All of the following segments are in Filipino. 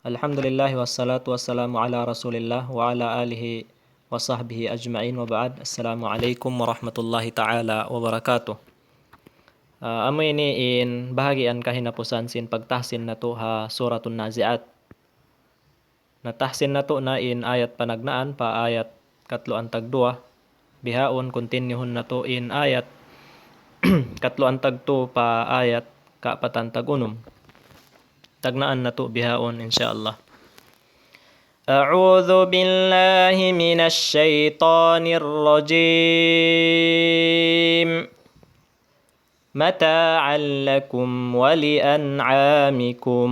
Alhamdulillah wassalatu wassalamu ala Rasulillah wa ala alihi wa sahbihi ajma'in wa ba'd. Assalamualaikum warahmatullahi ta'ala wabarakatuh. Amo ini in bahagian kahinapusan sin pagtahsin nato ha suratun naziat. Natahsin nato na in ayat panagnaan pa ayat katlo antag 2. Bihaon kontinuhon nato in ayat katlo antag 2 pa ayat kaapatan tag 6. Tagnaan nato bihaon insyaallah. أعوذ بالله من الشيطان الرجيم متاعا لكم ولأنعامكم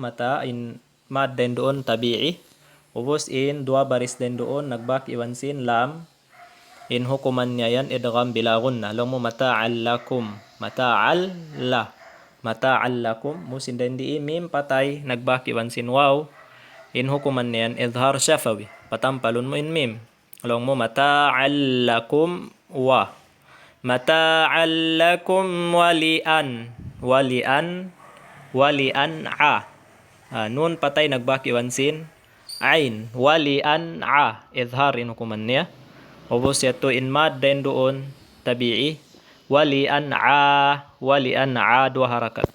mata in mad din doon tabi'i ubos in dua baris din doon nagbak iwan sin lam in hukuman niya yan idgham bila gunna lang mo mata'al lakum mata'al lakum musin din di mim patay nagbak iwan sin waw in hukuman niyan idhar syafawi patampalun mo in mim lang mo mata'al lakum wa mata'al lakum walian nun patay nagbak iwan sin ain walian idhar in hukuman niya ubos yato in mad din doon tabi'i walian dua harakat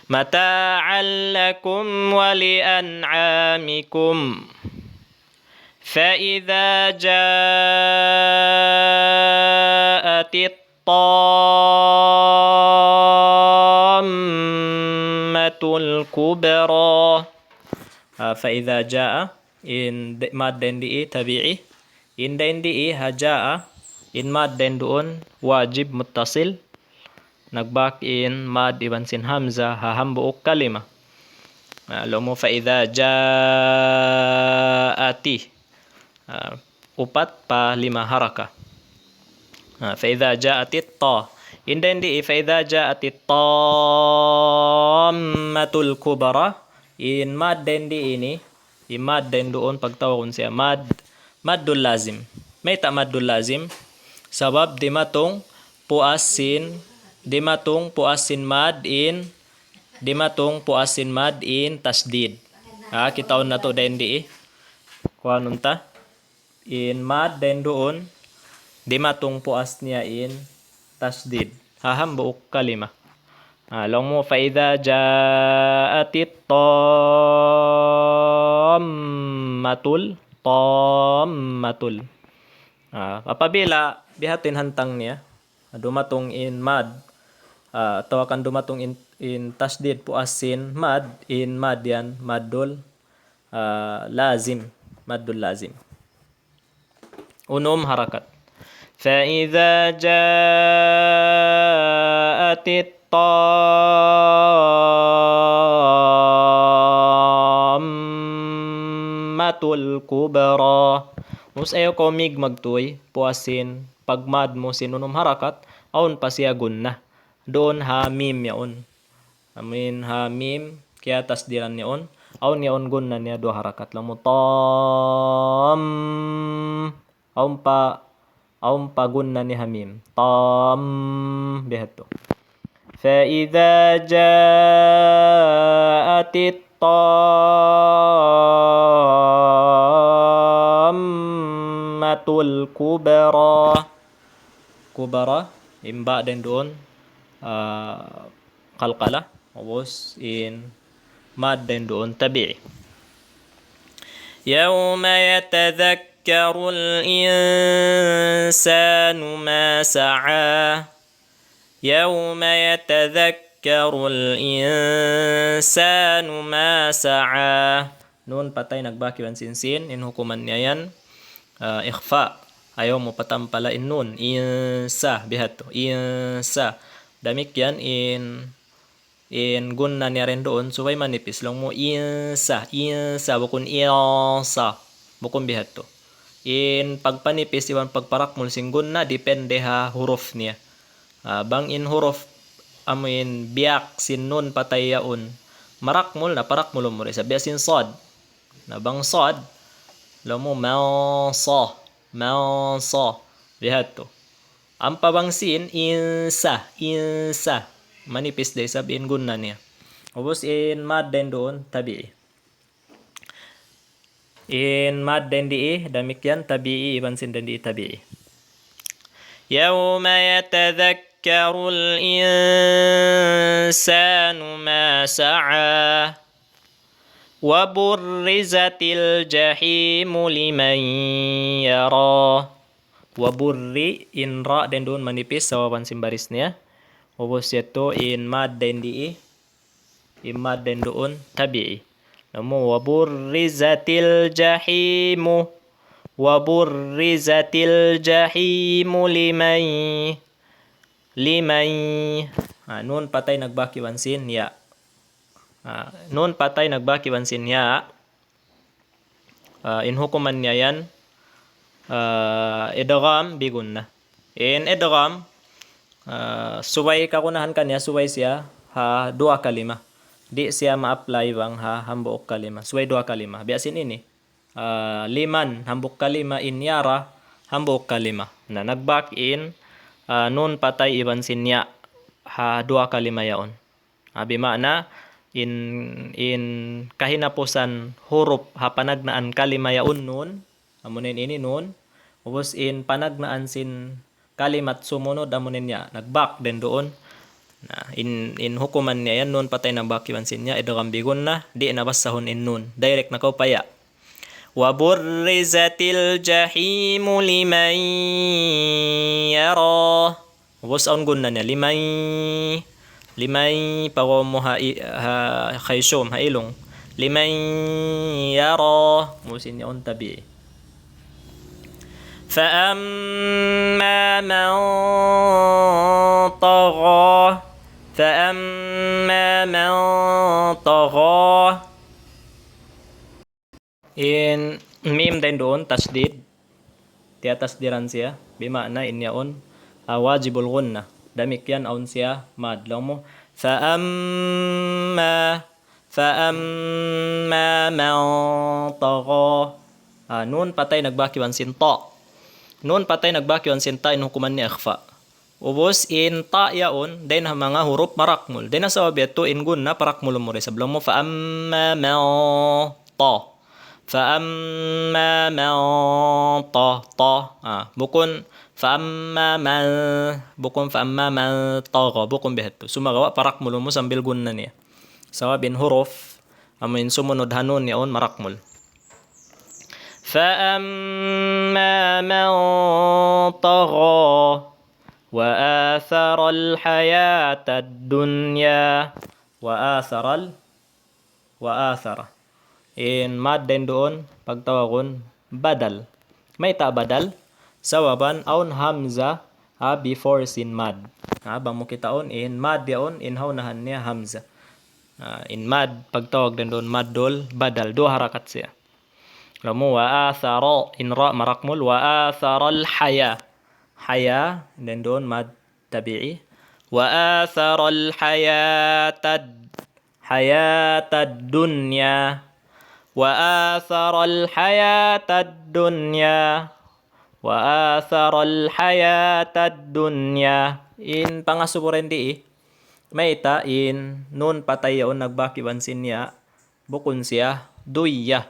mata'an lakum walian'amikum فإذا جاءت الطامة الكبرى فإذا جاء in mad din di tabi'i in din di hajaa in mad din doon wajib muttasil nagbak in mad iwan sin hamza hahambuok kalima alam mo فإذا جاءت upat pa 5 haraka فإذا جاءت الطا in din di فإذا جاءت الطامة الكبرى in mad din di ini imad din doon pagtawag siya maddul lazim may ta maddul lazim sabab di matong puas sin mad in tasdid kitaon na to din di kuhanon ta in mad din doon di matong puas niya in tasdid hahambuok kalima lang mo فإذا جاءت الطامة apabila bihatin hantang niya dumatong in mad tawakan dumatong in tasdid puasin mad in mad yan maddul lazim unum harakat فإذا جاءت الطامة الكبرى mus ayo ko mig magtuy puasin pagmad mo sinunum harakat aun pa siya gunna doon hamim yaon amin hamim kaya tasdiran yaon aun yaon gunna niya 2 harakat lang mo tam aun pa gunna ni hamim tam bihato فإذا جاءت الطامة الكبرى imba din doon qalqala ubos in mad din doon tabi'i يوم يتذكر الإنسان ما سعى يوم يتذكر الإنسان ما سعى nun patay nagbaki wan sin in hukuman niya yan ikhfa ayaw mo patampala in nun insa bihato insa damik yan in gunna niya rin doon suway manipis lang mo insa bukun insa bukun bihato in pagpanipis iwan pagparakmul sing gunna depende ha huruf niya bang in huruf amin biak sin nun patay yaon marakmul na parakmul mo rin sabi sin sad na bang sad alam mo mansa bihato ang pabang sin insa manipis day sabihin gunna niya Ubos in mad din doon, tabi'i. In mad din di damik yan, tabi'i, ibansin din di tabi'i. Yawma yatadhakkaru al-insanu ma sa'a wa burrizatil jahimu liman yara. Wa burri in ra din doon manipis sa wapansin baris niya. Ubos ito in mad din di imad din doon tabi'i. Namu waburrizatil jahimu liman nun patay nagbaki wansin ya. Nun patay nagbaki wansin ya. In hukuman niya yan idgham bigun na. In idgham suway kakunahan kanya suway siya ha dua kalima. Di siya ma-apply bang ha hambuk kalima. Suway dua kalima. Biasin ini. Liman hambuk kalima in yara hambuk kalima. Na nag-back in nun patay iban sinya ha dua kalima yaon. Bimana in kahinapusan huruf ha panagnaan kalima yaon nun. Amunin ini nun. Ubos in panagnaan sin kalimat sumunod amunin niya. Nag-back din doon. In hukuman niya yan nun patay ng baki wansin niya idgham bigun na di nabasahon in nun direct na kaupaya wa burrizatil jahimu liman yara ubos aun gun na niya limay pawo mo ha khayshum ha ilong liman yara musin niya on tabi فأما من طغى فأما من طغى in mim din doon tasdid tiya tasdiran siya bimana in yaon wajibul gunna damik yan aun siya mad lang mo فأما من طغى nun patay nagbaki wansin ta nun patay nagbaki wansin ta in hukuman ni ikhfa ubos in ta yaon din ha mga huruf marakmul din sa wabeto in gun na parakmul mo rin sa blang mo fa amma man ta bukon fa amma man taga bukon beheto sumagawa parakmul mo sambil gun na niya sa wabin huruf amin sumunod hanon yaon marakmul فأما من طغى وآثر الحياة الدنيا وآثر in mad din doon pagtawagon badal may ta badal sawaban aun hamza before sin mad bang mo kitaon in mad yaon in haunahan niya hamza in mad pagtawag din doon mad dol badal do harakat siya lamu wa athara in ra marakmul wa athara al haya dan don mad tabi'i wa athara al hayatad dunya wa athara al hayatad dunya in pangasuburen di may ta in nun patay yaon nagbaki wansin niya bukun siya duyya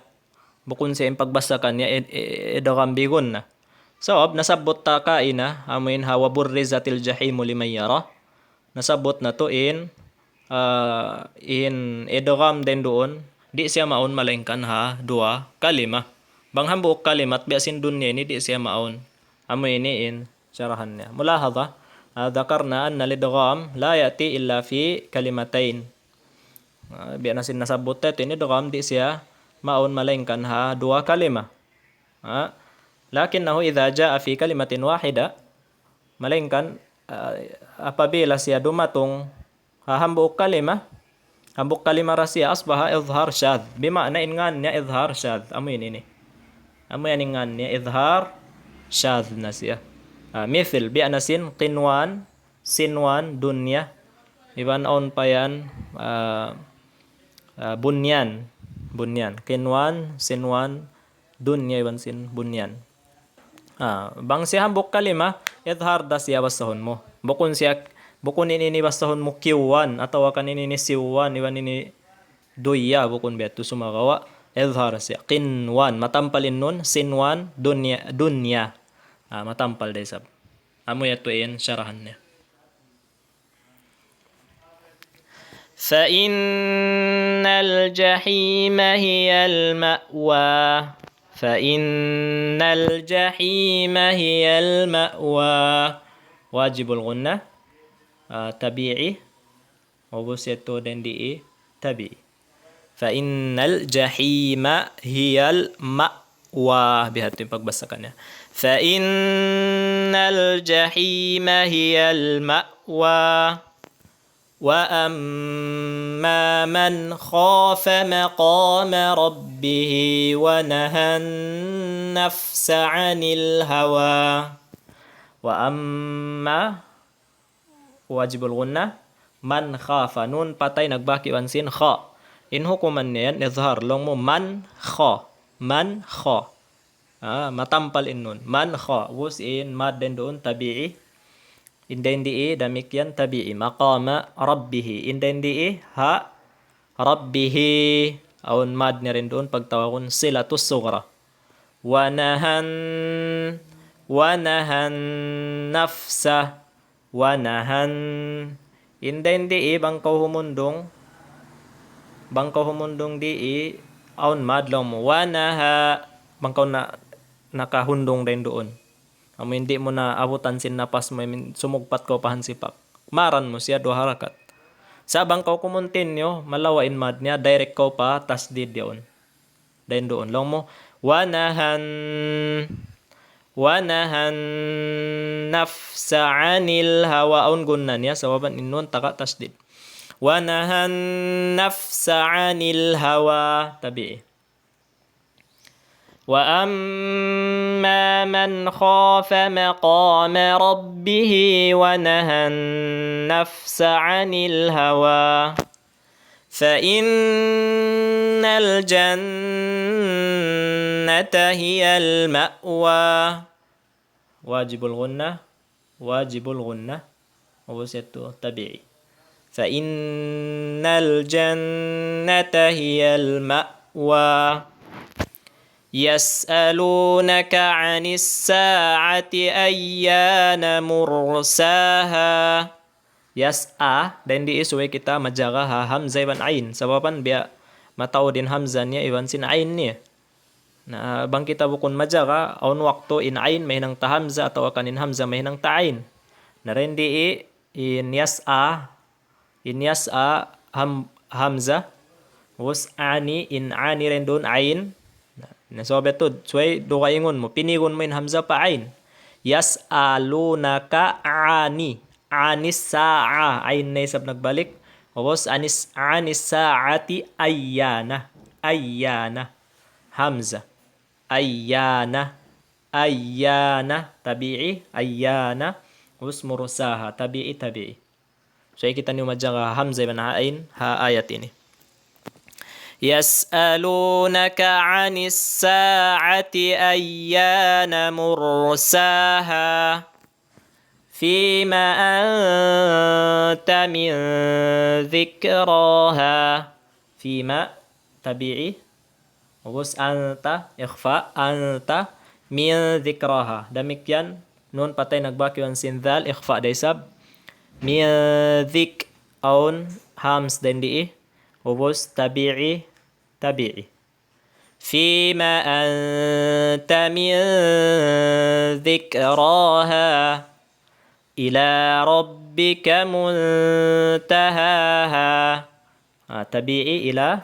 bukun sa pagbasa kanya idgham bigun na sawab nasabot ta kaina amin hawa burrizatil jahimu liman yara nasabot na to in idgham din doon di siya maun malengkan ha dua kalima bang hambuk kalimat biasin dunya ni di siya maun amin ini in syarahan niya mulahadha dhakarna anna lidgham la yati illa fi kalimatain bianasin nasabot ta ini idgham di siya maun malengkan ha dua kalima lakinnahu idza jaa fi kalimatin wahida malengkan apabila siya dumatong hambuk kalima rasya asbaha izhar syadh bimana ingan niya izhar syadh amoy ini amoy ingan niya izhar syadh na siya mithil bi anasin qinwan sinwan dunya iban on payan bunyan kinwan sinwan dunya iban sin bunyan bang siya hambuk kalima idhar da siya basahon mo bukon siya Bukun ini bastahon mo Q1 atau akan ini siwan iwan ini duya bukun betu sumagawa izhar siya qinwan matampalin nun sinwan dunya matampal day sab amo yatuin syarahan niya. فإن الجحيم هي المأوى فإن الجحيم هي المأوى واجب الغنة طبيعي وبسيطو دندي طبيعي فإن الجحيم هي المأوى بهاتين pagbasakannya فإن الجحيم هي المأوى وأما من خاف مقام ربه ونهى النفس عن الهوى وأما واجب الغنة من خاف نون patay nagbaki wansin kha in hukuman niya yan izhar long mo man kha matampal in nun man kha was in mad den doon tabi'i indendi demikian tabi'i maqama rabbih indendi ha rabbih aun mad ni rin doon pagtawagin silatus sughra wanahan nafsa wanahan indendi bangkaw humundong di aun mad lang mo wanaha bangkaw na nakahundong din doon. Amo hindi mo na abutan sin napas mo sumugpat ko pahan sipak. Maran mo siya 2 harakat. Sabang ko kumontinyo malawain mad niya direct ko pa tasdid yon. Then doon lang mo wanahan nafsa anil hawa aun gunna niya sawaban innun taka tasdid. Wanahan nafsa anil hawa tabi'i. وأما من خاف مقام ربه ونهى النفس عن الهوى فإن الجنة هي المأوى واجب الغنة وبسيطه طبيعي فإن الجنة هي المأوى يسألونك عن الساعة أيان مرساها yas'a dan diisuwi kita majaga hamzah iwan ain sababan biya matao din hamzah niya iwan sin ain niya na bang kita bukun majaga aun waktu in ain may nang ta hamzah atau akan in hamzah may nang ta ain na rin in yas'a hamzah was ani in ani rin doon ain na so betud suway do kaingon mo pinigon mo in hamzah pa ain yas'alunaka ani sa'a ain na isab nagbalik was anis sa'ati ayyana hamzah ayyana tabi'i ayyana was mursaha tabi'i so kita ni majaga hamzah ibn ain ha ayat ini يسألونك عن الساعة أيان مرساها فيما أنت من ذكراها فيما طبيعي وبس أنت إخفاء أنت من ذكراها demikian nun patay nagbaki ang sindal إخفاء daysab min ذك أون hams din وبس طبيعي فيما أنت من ذكراها إلى ربك منتهاها طبيعي إلى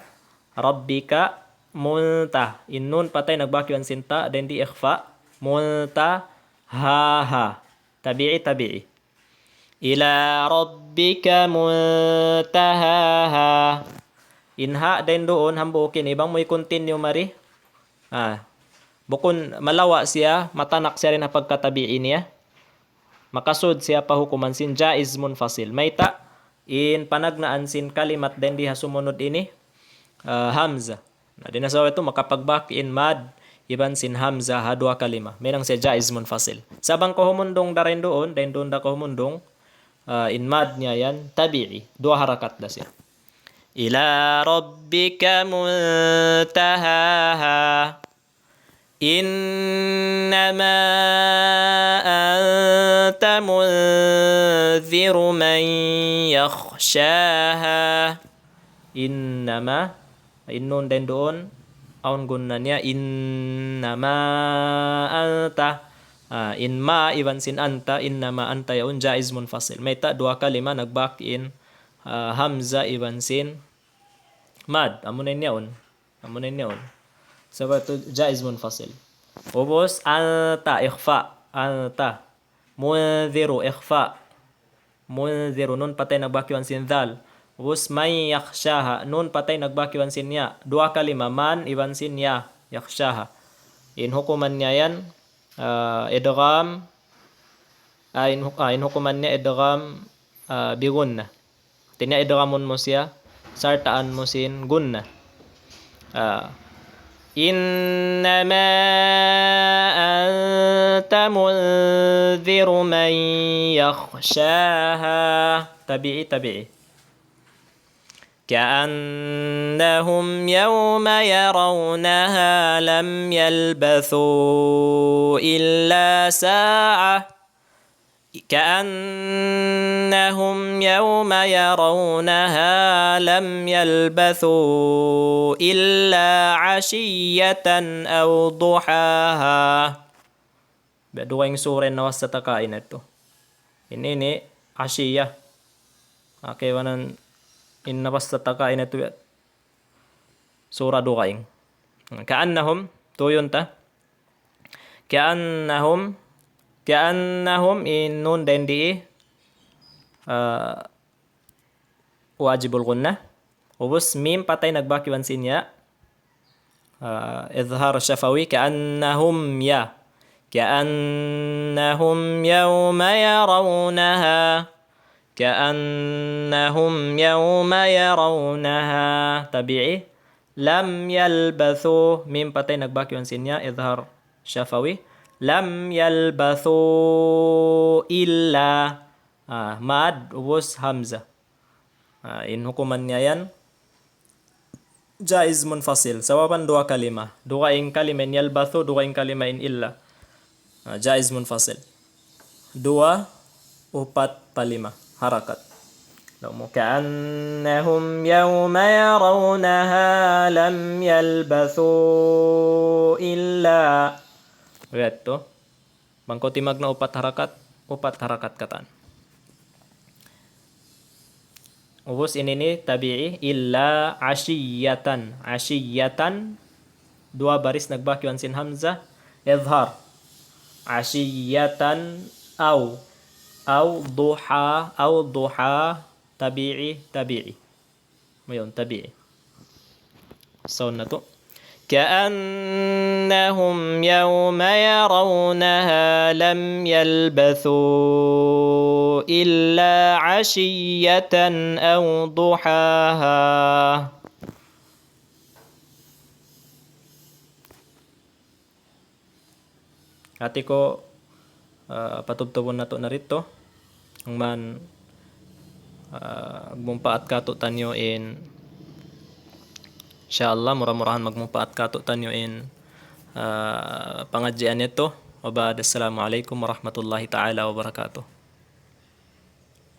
ربك منتهى innun patay nagbaki ang sinta then di ikhfa muntahaha tabi'i إلى ربك منتهاها inha din doon hambukin ibang mo'y continue mari bukun malawa siya matanak siya rin na pagkatabiin niya makasud siya pahukuman sin jaiz munfasil mayta in panagnaan sin kalimat din diha sumunod ini hamza na dinasawa ito makapagbak in mad iban sin hamza ha 2 kalima may nang siya jaiz munfasil sabang ko humundong da rin doon din doon da ko humundong in mad niya yan, tabi'i. Dua harakat na siya. Ila rabbika muntahaha. إنما أنت منذر من يخشاها إنما innun din doon aun gunna niya innama anta inma iwan sin anta innama anta yaun jaiz munfasil may ta dua kalima nagbak in hamza iwan sin mad amunin yaun sabat jaiz munfasil. Ubos anta ikhfa anta munziru ikhfa munziru nun patay nagbakiwan sin dhal. Ubos may yakhshaha nun patay nagbakiwan sin ya. Dua kalima man iwan sin ya yakhshaha. In hukuman niya yan idgham in hukuman niya idgham bigunna. Tinya idghamun mo siya sartaan mo sin gunna. إنما أنت منذر من يخشاها طبيعي كأنهم يوم يرونها لم يلبثوا إلا ساعة كأنهم يوم يرونها لم يلبثوا إلا عشية أو ضحاها. Dua yung sura na was sa takain ito. Ini ashiya. Okay, wanan in nawas sa takain ito. Sura dua yung. Ka'annahum tuyon ta. Ka'annahum in nun din di wajibul gunnah. Ubus mim patay nagbakiwan sinya izhar syafawi ka'annahum yawma yarawnaha tabi'i lam yalbathu mim patay nagbakiwan sinya izhar syafawi lam yalbathu illa mad ubus hamzah in hukuman niya yan jaiz munfasil sawaban dua kalima dua ing kalima in yalbathu dua ing kalima in illa jaiz munfasil dua upat palima harakat كأنهم يوم يرونها لم يلبثوا إلا lihat to bangko timag na upat harakat katan. Ubus ini tabi'i illa ashiyatan dua baris nagbakiwan sin hamzah izhar ashiyatan au duha tabi'i mayon tabi'i sound na to كأنهم يوم يرونها لم يلبثوا إلا عشية أو ضحاها. Ati ko patubtubon na to narito ang man agmumpaat kato tanyo in inshallah murah-murahan magmumpaat kato tanyo in pangadjian nito. Wa ba'd assalamu alaikum warahmatullahi ta'ala wabarakatuh.